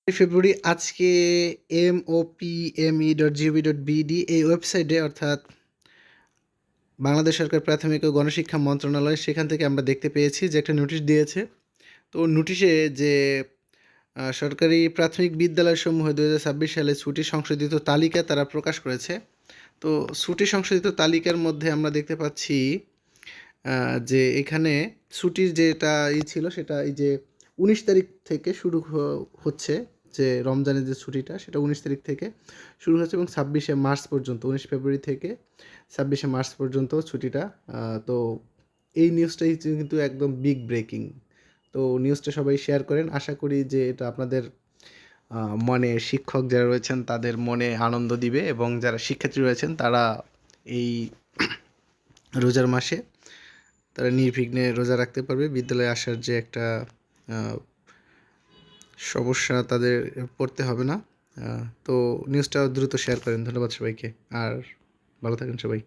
ফেব্রুয়ারি আজকে MOPME.gov.bd এই ওয়েবসাইটে অর্থাৎ বাংলাদেশ সরকার প্রাথমিক ও গণশিক্ষা মন্ত্রণালয় সেখান থেকে আমরা দেখতে পেয়েছি যে একটা নোটিশ দিয়েছে। তো নোটিশে যে সরকারি প্রাথমিক বিদ্যালয়সমূহে 2026 সালে ছুটি সংশোধিত তালিকা তারা প্রকাশ করেছে। তো ছুটি সংশোধিত তালিকার মধ্যে আমরা দেখতে পাচ্ছি যে এখানে ছুটির যেটা ছিল সেটা এই যে 19 তারিখ থেকে শুরু হচ্ছে, যে রমজানের যে ছুটিটা সেটা 19 তারিখ থেকে শুরু হচ্ছে এবং 26শে মার্চ পর্যন্ত, 19 ফেব্রুয়ারি থেকে 26শে মার্চ পর্যন্ত ছুটিটা। তো এই নিউজটাই কিন্তু একদম বিগ ব্রেকিং। তো নিউজটা সবাই শেয়ার করেন। আশা করি যে এটা আপনাদের মনে, শিক্ষক যারা রয়েছেন তাদের মনে আনন্দ দিবে এবং যারা শিক্ষার্থী রয়েছেন তারা এই রোজার মাসে তারা নির্বিঘ্নে রোজা রাখতে পারবে। বিদ্যালয়ে আসার যে একটা সমস্যা তাদের পড়তে হবে না। তো নিউজটা দ্রুত শেয়ার করেন। ধন্যবাদ সবাইকে, আর ভালো থাকেন সবাই।